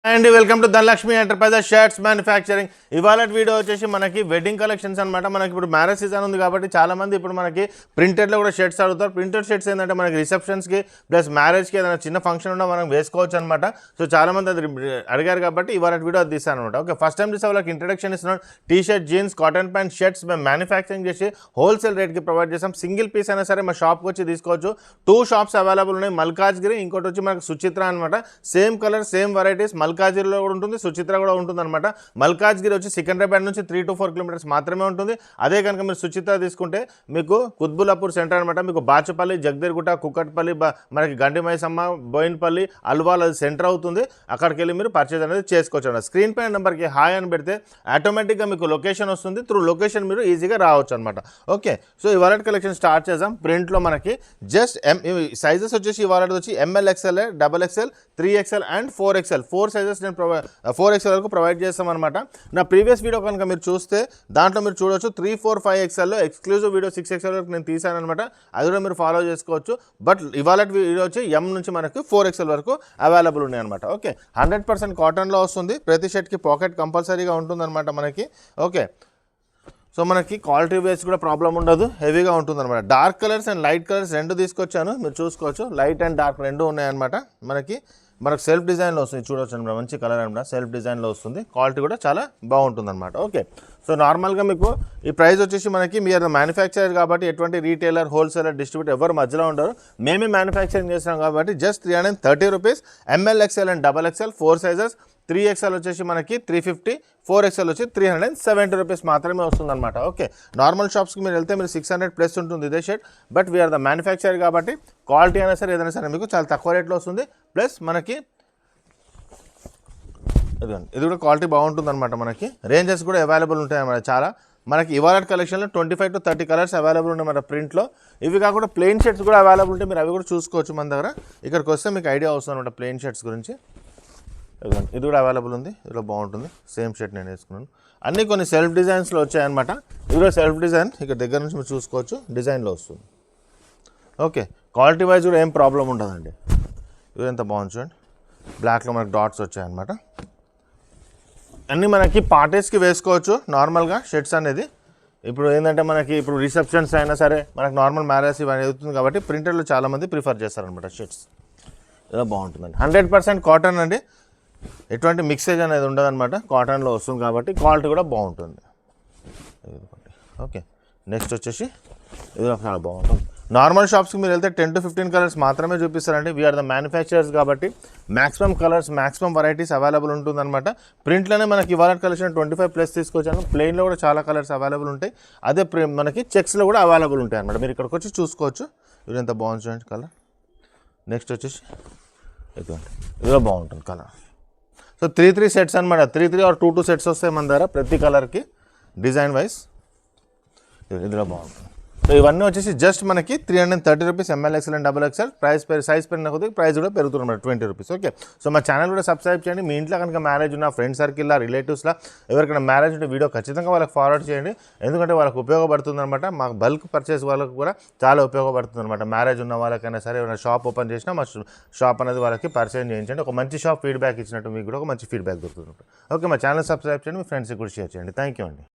And welcome to Dhanalakshmi enterprises shirts manufacturing. ఇవాళ video వచ్చేసి మనకి వెడ్డింగ్ కలెక్షన్స్ అనమాట. మనకి ఇప్పుడు మ్యారేజ్ సీజన్ ఉంది కాబట్టి చాలామంది ఇప్పుడు మనకి ప్రింటెడ్లో కూడా షర్ట్స్ అడుగుతారు. ప్రింటెడ్ షర్ట్స్ ఏంటంటే మనకి రిసెప్షన్స్కి ప్లస్ మ్యారేజ్కి ఏదైనా చిన్న ఫంక్షన్ ఉన్నా మనం వేసుకోవచ్చు అనమాట. సో చాలామంది అది అడిగారు కాబట్టి ఇవాళ వీడియో అది తీస్తాను అనమాట. ఓకే, ఫస్ట్ టైం తీసే వాళ్ళకి ఇంట్రడక్షన్ ఇస్తున్నాం. T shirt, jeans, cotton pant, shirts మేము మ్యానుఫ్యాక్చరింగ్ చేసి హోల్సేల్ రేట్కి ప్రొవైడ్ చేస్తాం. సింగిల్ పీస్ అయినా సరే మా షాప్కి వచ్చి తీసుకోవచ్చు. 2 షాప్స్ అవైలబుల్ ఉన్నాయి, మల్కాజ్గిరి, ఇంకోటి వచ్చి మనకి సుచిత్ర అనమాట. సేమ్ కలర్ సేమ్ వెరైటీస్ మల్కాజ్గిరిలో కూడా ఉంటుంది, సుచిత్ర కూడా ఉంటుంది అనమాట. మల్కాజ్గిరి వచ్చి సికింద్రాబాద్ నుంచి 3 to 4 కిలోమీటర్స్ మాత్రమే ఉంటుంది. అదే కనుక మీరు సుచిత్ర తీసుకుంటే మీకు కుత్బులాపూర్ సెంటర్ అనమాట. మీకు బాచపల్లి, జగదేర్గుట్ట, కుక్కట్పల్లి, మనకి గండి మైసమ్మ, బోయిన్పల్లి, అల్వాల్ అది సెంటర్ అవుతుంది. అక్కడికి వెళ్ళి మీరు పర్చేజ్ అనేది చేసుకోవచ్చు అనమాట. స్క్రీన్ పైన నెంబర్కి హాయ్ అని పెడితే ఆటోమేటిక్గా మీకు లొకేషన్ వస్తుంది. త్రూ లొకేషన్ మీరు ఈజీగా రావచ్చు అనమాట. ఓకే, సో ఈ వాలెట్ కలెక్షన్ స్టార్ట్ చేద్దాం. ప్రింట్లో మనకి జస్ట్ సైజెస్ వచ్చేసి ఈ వాలెట్ వచ్చి ML, XL, XXL, 3XL and 4XL 4 sizes నేను 4XL వరకు ప్రొవైడ్ చేస్తామన్నమాట. నా ప్రీవియస్ వీడియో కనుక మీరు చూస్తే దాంట్లో మీరు చూడవచ్చు 3, 4, 5XLలో ఎక్స్క్లూజివ్ వీడియో 6XL వరకు నేను తీసాను అనమాట. అది కూడా మీరు ఫాలో చేసుకోవచ్చు. బట్ ఇవాళ వీడియో వచ్చి M నుంచి మనకు 4XL వరకు అవైలబుల్ ఉన్నాయి అనమాట. ఓకే, 100% కాటన్లో వస్తుంది. ప్రతి షర్ట్కి పాకెట్ కంపల్సరీగా ఉంటుందన్నమాట మనకి. ఓకే, సో మనకి క్వాలిటీ వైజ్ కూడా ప్రాబ్లం ఉండదు, హెవీగా ఉంటుంది అనమాట. Dark colours and light colours రెండు తీసుకొచ్చాను, మీరు చూసుకోవచ్చు. లైట్ అండ్ డార్క్ రెండు ఉన్నాయన్నమాట. మనకు సెల్ఫ్ డిజైన్లో వస్తుంది, చూడవచ్చు అనమాట. మంచి కలర్ అనమాట, సెల్ఫ్ డిజైన్లో వస్తుంది. క్వాలిటీ కూడా చాలా బాగుంటుంది అనమాట. ఓకే, సో నార్మల్గా మీకు ఈ ప్రైస్ వచ్చేసి మనకి మీరు మ్యానుఫ్యాక్చరర్ కాబట్టి ఎటువంటి రీటైలర్, హోల్సేలర్, డిస్ట్రిబ్యూటర్ ఎవరు మధ్యలో ఉండరు. మేమే మ్యానుఫ్యాక్చరింగ్ చేస్తున్నాం కాబట్టి just 330 rupees. ML, XL and XXL 4 sizes. 3XL వచ్చేసి మనకి 350, 4XL వచ్చి 370 రూపీస్ మాత్రమే వస్తుంది అనమాట. ఓకే, నార్మల్ షాప్స్కి మీరు వెళ్తే మీరు 600 ప్లస్ ఉంటుంది ఇదే shirt. But we are the manufacturer కాబట్టి క్వాలిటీ అయినా సరే ఏదైనా సరే మీకు చాలా తక్కువ రేట్లో వస్తుంది. ప్లస్ మనకి ఇది కూడా క్వాలిటీ బాగుంటుంది అనమాట. మనకి రేంజెస్ కూడా అవైలబుల్ ఉంటాయి అన్నమాట. చాలా మనకి ఇవాళ కలెక్షన్లో 25 to 30 కలర్స్ అవైలబుల్ ఉన్నాయి మన ప్రింట్లో. ఇవి కాకుండా ప్లెయిన్ షర్ట్స్ కూడా అవైలబుల్ ఉంటాయి, మీరు అవి కూడా చూసుకోవచ్చు మన దగ్గర. ఇక్కడికి వస్తే మీకు ఐడియా వస్తుంది అనమాట ప్లెయిన్ షర్ట్స్ గురించి. ఇది కూడా అవైలబుల్ ఉంది, ఇదిలో బాగుంటుంది. సేమ్ షర్ట్ నేను వేసుకున్నాను. అన్నీ కొన్ని సెల్ఫ్ డిజైన్స్లో వచ్చాయన్నమాట. ఇది కూడా సెల్ఫ్ డిజైన్, ఇక్కడ దగ్గర నుంచి మీరు చూసుకోవచ్చు, డిజైన్లో వస్తుంది. ఓకే, క్వాలిటీ వైజ్ కూడా ఏం ప్రాబ్లం ఉండదండి. ఇది ఎంత బాగుంది చూడండి, బ్లాక్లో మనకి డాట్స్ వచ్చాయన్నమాట. అన్నీ మనకి పార్టీస్కి వేసుకోవచ్చు నార్మల్గా షర్ట్స్ అనేది. ఇప్పుడు ఏంటంటే మనకి ఇప్పుడు రిసెప్షన్స్ అయినా సరే మనకి నార్మల్ మ్యారేజ్ ఇవన్నీ అవుతుంది కాబట్టి ప్రింటర్లో చాలామంది ప్రిఫర్ చేస్తారనమాట షర్ట్స్. ఇలా బాగుంటుందండి. 100% కాటన్ అండి, ఎటువంటి మిక్సేజ్ అనేది ఉండదన్నమాట. కాటన్లో వస్తుంది కాబట్టి క్వాలిటీ కూడా బాగుంటుంది. ఓకే, నెక్స్ట్ వచ్చేసి ఇది చాలా బాగుంటుంది. నార్మల్ షాప్స్కి మీరు వెళ్తే 10 to 15 కలర్స్ మాత్రమే చూపిస్తారండి. వీఆర్ ద మ్యానుఫ్యాక్చరర్స్ కాబట్టి maximum colours, maximum varieties available ఉంటుందన్నమాట. ప్రింట్లోనే మనకి ఇవాళ కలెక్షన్ 25 ప్లస్ తీసుకొచ్చాను. ప్లెయిన్లో కూడా చాలా కలర్స్ అవైలబుల్ ఉంటాయి. అదే మనకి చెక్స్లో కూడా అవైలబుల్ ఉంటాయి అనమాట. మీరు ఇక్కడికి వచ్చి చూసుకోవచ్చు. ఇది ఎంత బాగుంది చూడండి కలర్. నెక్స్ట్ వచ్చేసి ఇదిగో బాగుంటుంది కలర్. సో 3 సెట్స్ అనమాట. 3 or 2 సెట్స్ వస్తాయి మన దగ్గర ప్రతి కలర్కి డిజైన్ వైజ్. ఇదిలో బాగుంటుంది. సో ఇవన్నీ వచ్చేసి జస్ట్ మనకి 330 rupees. ML, XL and XXL size పెరిగిన కొద్దిగా ప్రైస్ కూడా పెరుగుతుంది 20 రూపీస్. ఓకే, సో మా ఛానల్ కూడా సబ్స్క్రైబ్ చేయండి. మీ ఇంట్లో కనుక మ్యారేజ్ ఉన్న ఫ్రెండ్ సర్కిల్లో, రిలేటివ్స్లో ఎవరికైనా మ్యారేజ్ ఉంటే వీడియో ఖచ్చితంగా వాళ్ళకి ఫార్వర్డ్ చేయండి. ఎందుకంటే వాళ్ళకి ఉపయోగపడుతుంది అనమాట. మాకు బల్క్ పర్చేస్ వాళ్ళకి కూడా చాలా ఉపయోగపడుతుంది అనమాట. మ్యారేజ్ ఉన్న వాళ్ళకైనా సరే ఏమైనా షాప్ ఓపెన్ చేసినా మా షాప్ అనేది వాళ్ళకి పరిచయం చేయించండి. ఒక మంచి షాప్ ఫీడ్బ్యాక్ ఇచ్చినట్టు మీకు కూడా ఒక మంచి ఫీడ్బ్యాక్ దొరుకుతుంది. ఓకే, మా ఛానల్ సబ్స్క్రైబ్ చేయండి, మీ ఫ్రెండ్స్కి కూడా షేర్ చేయండి. థ్యాంక్ యూ అండి.